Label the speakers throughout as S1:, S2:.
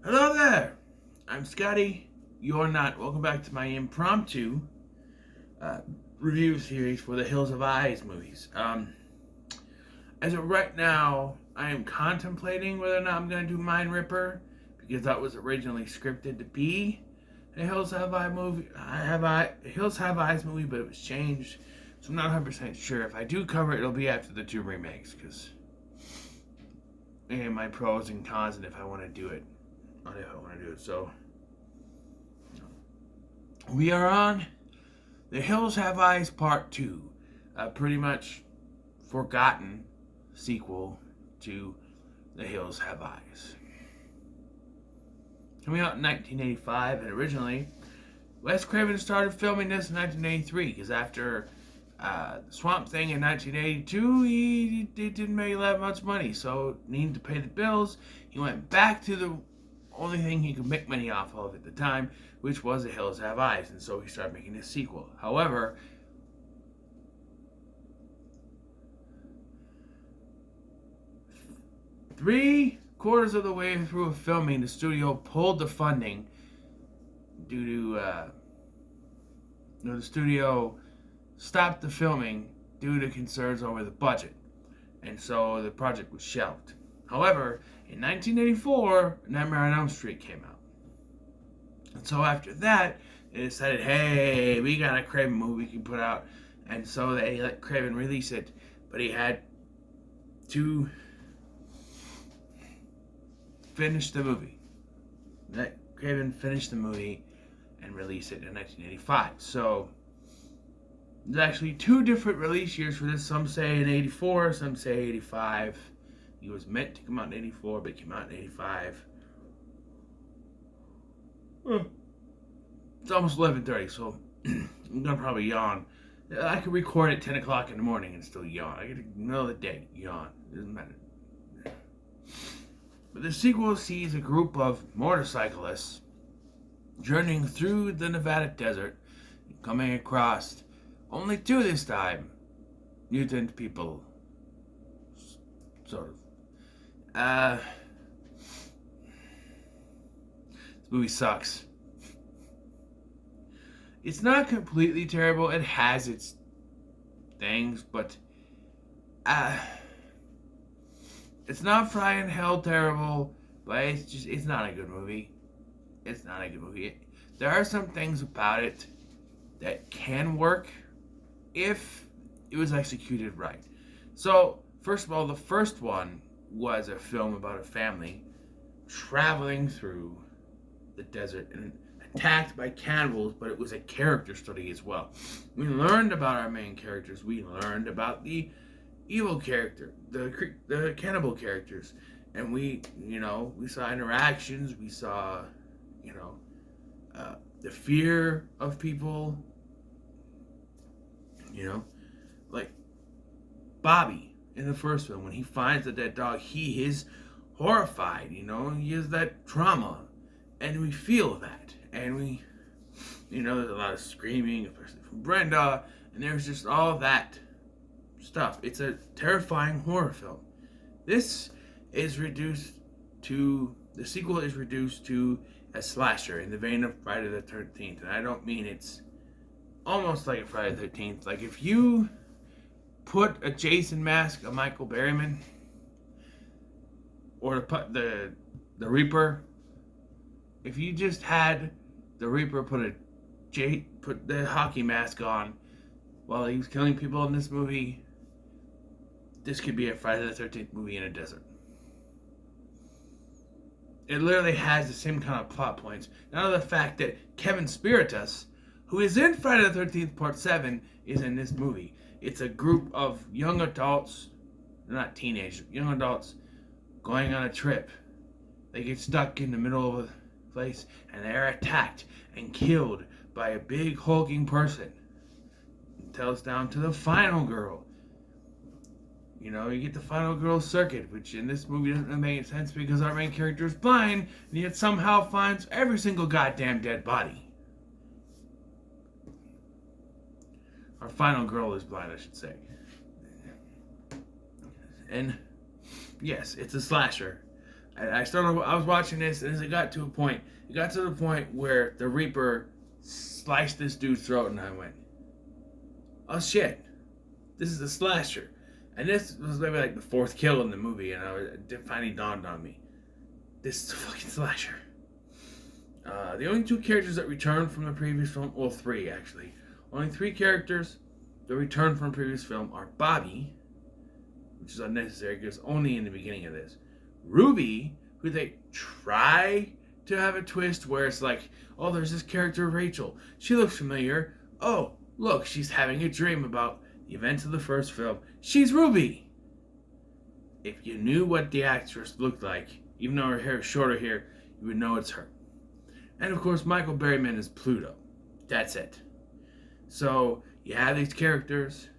S1: Hello there! I'm Scotty. You're not. Welcome back to my impromptu uh, review series for the Hills of Eyes movies. As of right now, I am contemplating whether or not I'm going to do Mind Ripper because that was originally scripted to be a Hills Have Eyes movie. Hills Have Eyes movie, but it was changed, so I'm not 100% sure. If I do cover it, it'll be after the two remakes because and my pros and cons, and if I want to do it. If I want to do it. So we are on The Hills Have Eyes Part 2, a pretty much forgotten sequel to The Hills Have Eyes. Coming out in 1985, and originally, Wes Craven started filming this in 1983, because after Swamp Thing in 1982, he didn't make that much money, so needing to pay the bills, he went back to the only thing he could make money off of at the time, which was The Hills Have Eyes, and so he started making a sequel. However, three-quarters of the way through filming, the studio pulled the funding due to the studio stopped the filming due to concerns over the budget, and so the project was shelved. However, in 1984, Nightmare on Elm Street came out. And so after that, they decided, hey, we got a Craven movie we can put out. And so they let Craven release it. But he had to finish the movie. Let Craven finish the movie and release it in 1985. So there's actually two different release years for this. Some say in 84, some say 85. He was meant to come out in 84, but came out in 85. It's almost 11:30, so I'm gonna probably yawn. I could record at 10 o'clock in the morning and still yawn. I get in the middle of the day, yawn. It doesn't matter. But the sequel sees a group of motorcyclists journeying through the Nevada desert, coming across only two this time mutant people. Sort of. This movie sucks. It's not completely terrible. It has its things, but it's not frying hell terrible. But it's not a good movie. It's not a good movie. There are some things about it that can work if it was executed right. So, first of all, the first one was a film about a family traveling through the desert and attacked by cannibals, but it was a character study as well. We learned about our main characters. We learned about the evil character, the cannibal characters, and we saw interactions. We saw, the fear of people. Like Bobby in the first film, when he finds the dead dog, he is horrified. He has that trauma, and we feel that, and there's a lot of screaming, especially from Brenda, and there's just all that stuff. It's a terrifying horror film. The sequel is reduced to a slasher in the vein of Friday the 13th, and I don't mean it's almost like a Friday the 13th. Like if you put a Jason mask, a Michael Berryman, or put the Reaper. If you just had the Reaper put the hockey mask on while he was killing people in this movie, this could be a Friday the 13th movie in a desert. It literally has the same kind of plot points. Now the fact that Kevin Spiritus, who is in Friday the 13th Part 7, is in this movie. It's a group of young adults, not teenagers, young adults, going on a trip. They get stuck in the middle of a place, and they're attacked and killed by a big hulking person. Until it's down to the final girl. You get the final girl circuit, which in this movie doesn't really make sense because our main character is blind, and yet somehow finds every single goddamn dead body. Our final girl is blind, I should say. And yes, it's a slasher. And I was watching this, and it got to the point where the Reaper sliced this dude's throat, and I went, oh shit, this is a slasher. And this was maybe like the fourth kill in the movie, and it finally dawned on me. This is a fucking slasher. The only two characters that returned from the previous film, well, three actually. Only three characters that returned from the previous film are Bobby, which is unnecessary because only in the beginning of this. Ruby, who they try to have a twist where it's like, oh, there's this character Rachel. She looks familiar. Oh, look, she's having a dream about the events of the first film. She's Ruby. If you knew what the actress looked like, even though her hair is shorter here, you would know it's her. And of course, Michael Berryman is Pluto. That's it. So you have these characters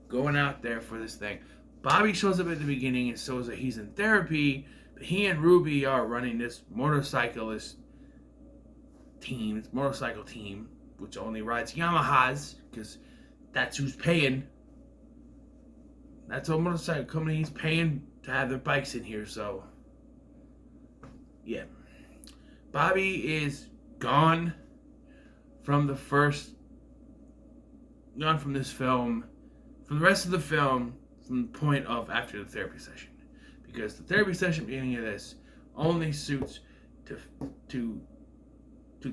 S1: going out there for this thing. Bobby shows up at the beginning and shows that he's in therapy, but he and Ruby are running this motorcycle team, which only rides Yamahas, because that's who's paying. That's what motorcycle company's paying to have their bikes in here, so yeah. Bobby is gone from this film, from the rest of the film, from the point of after the therapy session. Because the therapy session beginning of this only suits to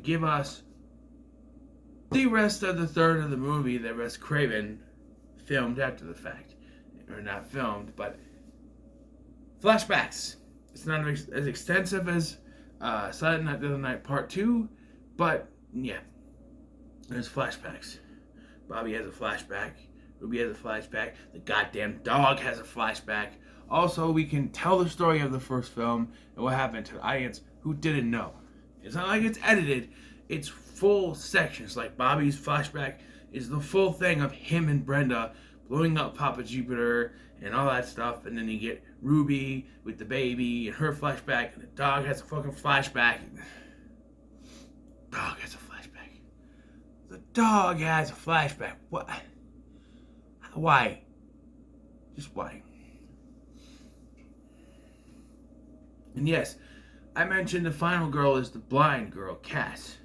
S1: give us the rest of the third of the movie that Wes Craven filmed after the fact. Or not filmed, but flashbacks. It's not as extensive as Silent Night, Deadly Night Part 2, but yeah, there's flashbacks. Bobby has a flashback. Ruby has a flashback. The goddamn dog has a flashback. Also, we can tell the story of the first film and what happened to the audience who didn't know. It's not like it's edited. It's full sections. Like Bobby's flashback is the full thing of him and Brenda blowing up Papa Jupiter and all that stuff. And then you get Ruby with the baby and her flashback. And the dog has a fucking flashback. Dog has a flashback. The dog has a flashback. What? Why? Just why? And yes, I mentioned the final girl is the blind girl, Cass.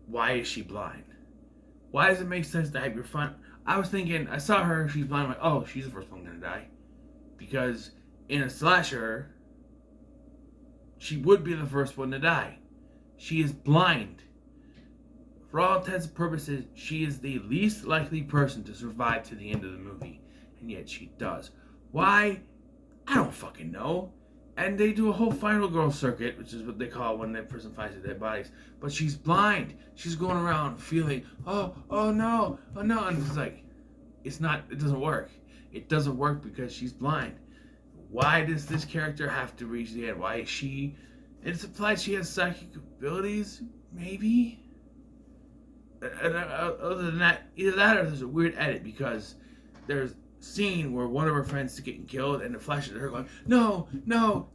S1: Why is she blind? Why does it make sense to have your fun? I was thinking, I saw her, she's blind, I'm like, oh, she's the first one gonna die. Because in a slasher, she would be the first one to die. She is blind. For all intents and purposes, she is the least likely person to survive to the end of the movie. And yet she does. Why? I don't fucking know. And they do a whole final girl circuit, which is what they call it when that person finds their dead bodies. But she's blind. She's going around feeling, oh no. And it's like, it doesn't work. It doesn't work because she's blind. Why does this character have to reach the end? Why is she? It's implied she has psychic abilities, maybe? And other than that, either that or there's a weird edit because there's a scene where one of her friends is getting killed and it flashes at her going, no,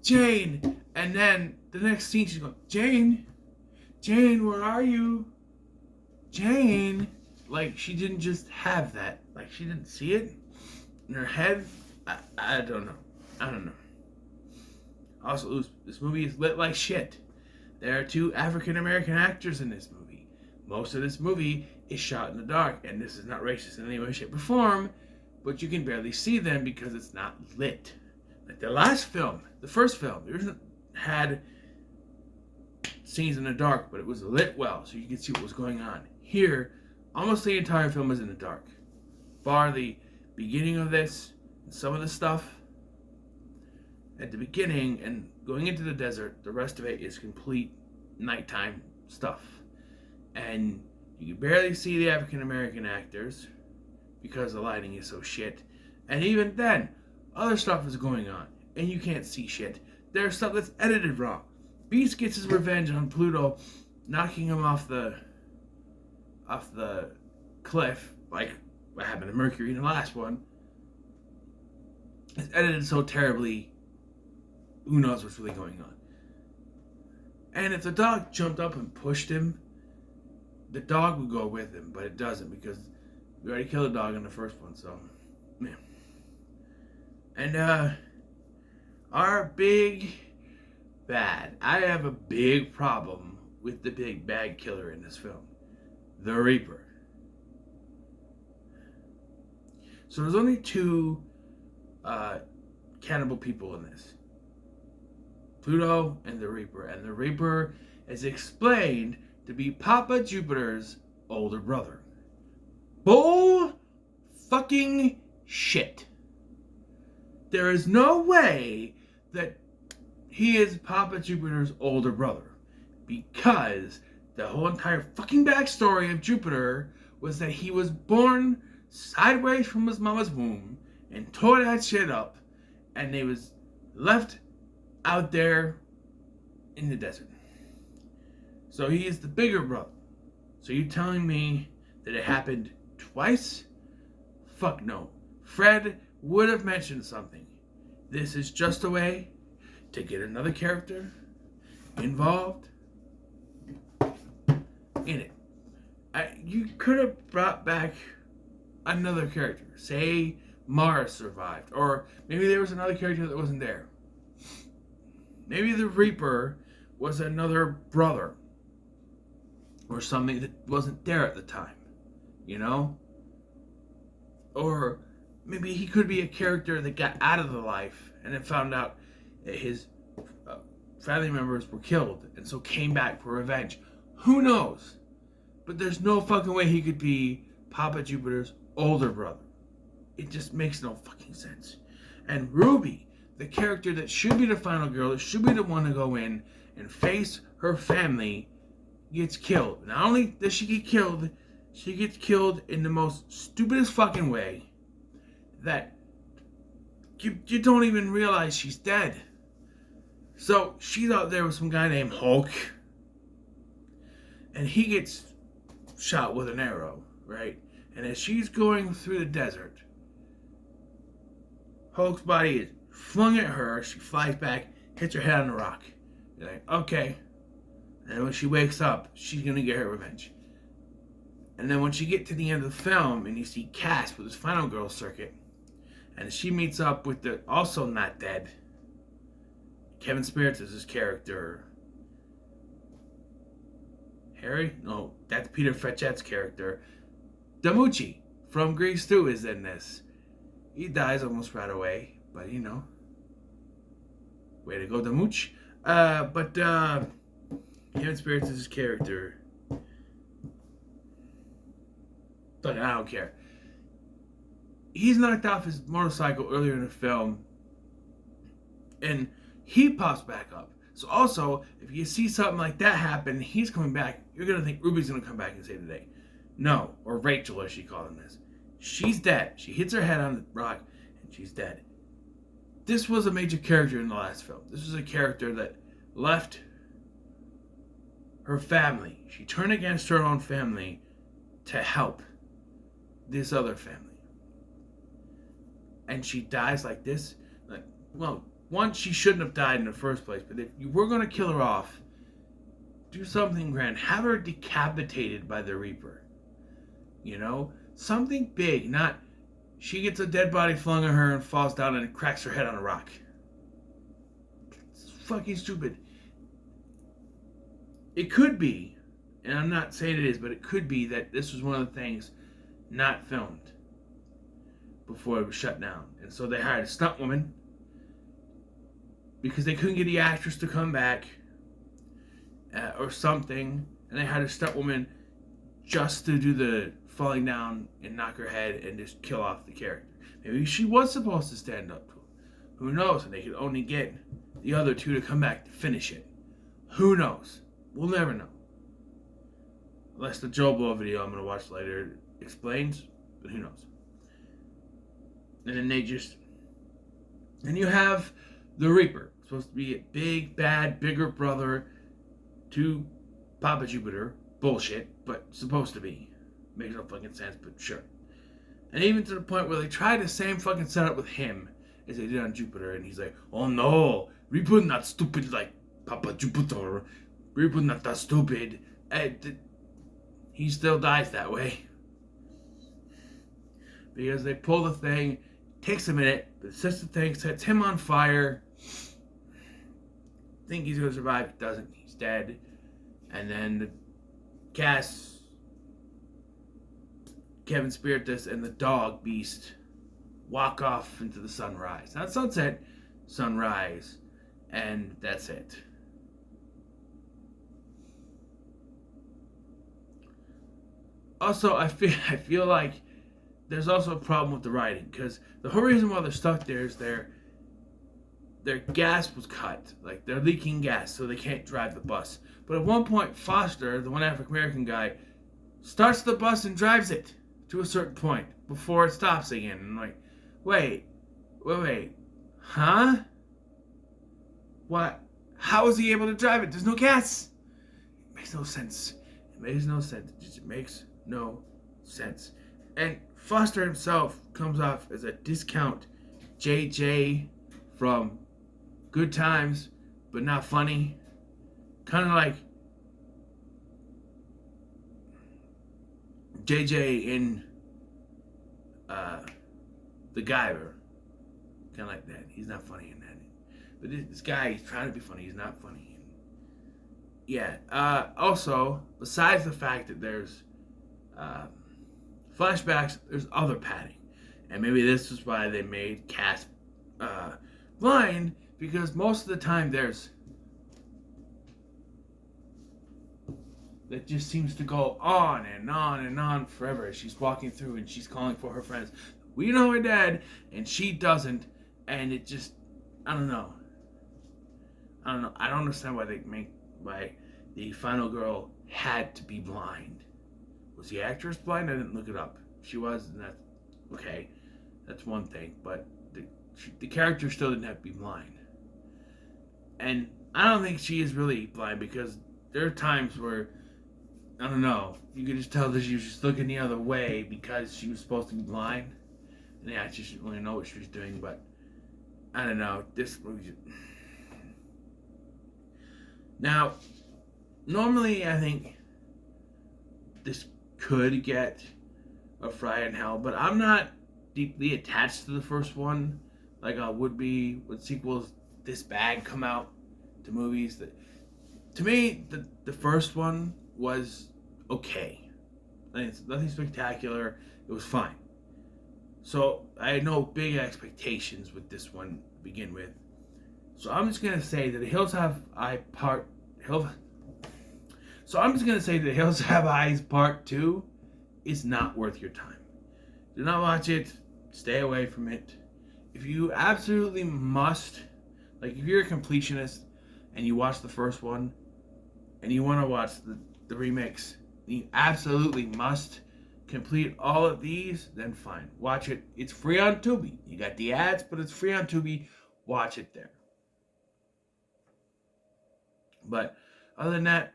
S1: Jane. And then the next scene she's going, Jane, where are you? Jane. Like she didn't just have that. Like she didn't see it in her head. I don't know. Also, this movie is lit like shit. There are 2 African American actors in this movie. Most of this movie is shot in the dark, and this is not racist in any way, shape, or form, but you can barely see them because it's not lit. Like the last film, the first film, it had scenes in the dark, but it was lit well, so you could see what was going on. Here, almost the entire film is in the dark, bar the beginning of this, and some of the stuff at the beginning, and going into the desert, the rest of it is complete nighttime stuff. And you can barely see the African American actors because the lighting is so shit. And even then, other stuff is going on, and you can't see shit. There's stuff that's edited wrong. Beast gets his revenge on Pluto, knocking him off the cliff, like what happened to Mercury in the last one. It's edited so terribly, who knows what's really going on. And if the dog jumped up and pushed him, the dog would go with him, but it doesn't because we already killed a dog in the first one, so, man. And, our big bad. I have a big problem with the big bad killer in this film, the Reaper. So there's only two cannibal people in this, Pluto and the Reaper. And the Reaper is explained to be Papa Jupiter's older brother. Bull fucking shit. There is no way that he is Papa Jupiter's older brother, because the whole entire fucking backstory of Jupiter was that he was born sideways from his mama's womb and tore that shit up, and they was left out there in the desert. So he is the bigger brother. So you telling me that it happened twice? Fuck no. Fred would have mentioned something. This is just a way to get another character involved in it. You could have brought back another character. Say Mars survived, or maybe there was another character that wasn't there. Maybe the Reaper was another brother or something that wasn't there at the time, you know? Or maybe he could be a character that got out of the life and then found out that his family members were killed and so came back for revenge. Who knows? But there's no fucking way he could be Papa Jupiter's older brother. It just makes no fucking sense. And Ruby, the character that should be the final girl, that should be the one to go in and face her family, gets killed. Not only does she get killed, she gets killed in the most stupidest fucking way that you don't even realize she's dead. So she's out there with some guy named Hulk, and he gets shot with an arrow, right? And as she's going through the desert, Hulk's body is flung at her. She flies back, hits her head on the rock. You're like, okay. And when she wakes up, she's gonna get her revenge. And then when she get to the end of the film, and you see Cass with his final girl circuit, and she meets up with the also not dead Kevin Spirits' character. Harry? No, that's Peter Fetchett's character. Damucci from Grease 2 is in this. He dies almost right away, but you know. Way to go, Damucci. But Kevin Spirits' character. But I don't care. He's knocked off his motorcycle earlier in the film, and he pops back up. So also, if you see something like that happen, he's coming back, you're going to think Ruby's going to come back and save the day. No, or Rachel, as she called him this. She's dead. She hits her head on the rock, and she's dead. This was a major character in the last film. This was a character that left her family. She turned against her own family to help this other family. And she dies like this. Like, well, one, she shouldn't have died in the first place, but if you were going to kill her off, do something grand. Have her decapitated by the Reaper. You know? Something big, not she gets a dead body flung at her and falls down and cracks her head on a rock. It's fucking stupid. It could be, and I'm not saying it is, but it could be that this was one of the things not filmed before it was shut down. And so they hired a stunt woman because they couldn't get the actress to come back or something. And they had a stunt woman just to do the falling down and knock her head and just kill off the character. Maybe she was supposed to stand up to him. Who knows? And they could only get the other two to come back to finish it. Who knows? We'll never know. Unless the Joe Blow video I'm going to watch later explains, but who knows? And then then you have the Reaper, supposed to be a big, bad, bigger brother to Papa Jupiter. Bullshit, but supposed to be. Makes no fucking sense, but sure. And even to the point where they tried the same fucking setup with him as they did on Jupiter, and he's like, oh no, Reaper not stupid like Papa Jupiter. Reaper not that stupid. And he still dies that way. Because they pull the thing, takes a minute, but sets the thing, sets him on fire. think he's gonna survive. He doesn't. He's dead. And then the cast, Kevin Spiritus and the dog Beast, walk off into the sunrise. Not sunset, sunrise. And that's it. Also, I feel like there's also a problem with the writing, because the whole reason why they're stuck there is their gas was cut. Like, they're leaking gas, so they can't drive the bus. But at one point, Foster, the one African American guy, starts the bus and drives it to a certain point before it stops again. And I'm like, wait, huh? What? How is he able to drive it? There's no gas. It makes no sense. It makes no sense. It just makes no sense. And Foster himself comes off as a discount JJ from Good Times, but not funny. Kind of like JJ in The Guyver. Kind of like that. He's not funny in that. But this guy, he's trying to be funny. He's not funny. Yeah. Also, besides the fact that there's flashbacks, there's other padding. And maybe this is why they made Cass blind, because most of the time there's... That just seems to go on and on and on forever as she's walking through and she's calling for her friends. We know her dad, and she doesn't, and it just... I don't know. I don't understand why the final girl had to be blind. Was the actress blind? I didn't look it up. If she was, then that's okay. That's one thing. But the character still didn't have to be blind. And I don't think she is really blind, because there are times where, I don't know, you could just tell that she was just looking the other way because she was supposed to be blind. And the actress didn't really know what she was doing, but I don't know. This movie... Now, normally I think this could get a Fry in Hell, but I'm not deeply attached to the first one like I would be with sequels this bad come out to movies. To me, the first one was okay. It's nothing spectacular. It was fine. So I had no big expectations with this one to begin with. So I'm just gonna say that The Hills Have Eyes Part 2 is not worth your time. Do not watch it. Stay away from it. If you absolutely must, like if you're a completionist and you watch the first one and you want to watch the remix, you absolutely must complete all of these, then fine. Watch it. It's free on Tubi. You got the ads, but it's free on Tubi. Watch it there. But other than that,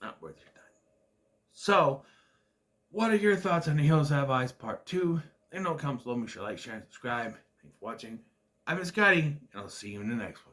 S1: not worth your time. So, what are your thoughts on The Hills Have Eyes Part 2? Let me know in the comments below. Make sure to like, share, and subscribe. Thanks for watching. I've been Scotty, and I'll see you in the next one.